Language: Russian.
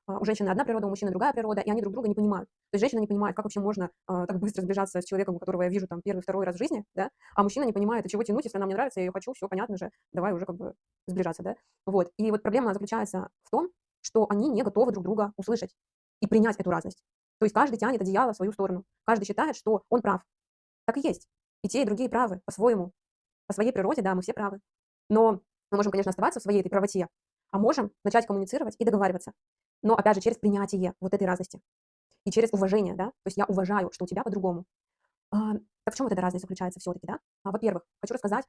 у женщины одна природа, у мужчины другая природа, и они друг друга не понимают. То есть женщина не понимает, как вообще можно так быстро сближаться с человеком, которого я вижу там первый, второй раз в жизни, да, а мужчина не понимает, а чего тянуть, если она мне нравится, я ее хочу, все понятно же, давай уже как бы сближаться, да. Вот. И вот проблема заключается в том, что они не готовы друг друга услышать и принять эту разность. То есть каждый тянет одеяло в свою сторону. Каждый считает, что он прав. Так и есть. И те, и другие правы по-своему. По своей природе, да, мы все правы. Но мы можем, конечно, оставаться в своей этой правоте, а можем начать коммуницировать и договариваться. Но, опять же, через принятие вот этой разности и через уважение, да. То есть я уважаю, что у тебя по-другому. Так в чем вот эта разность заключается все-таки, да? Во-первых, хочу рассказать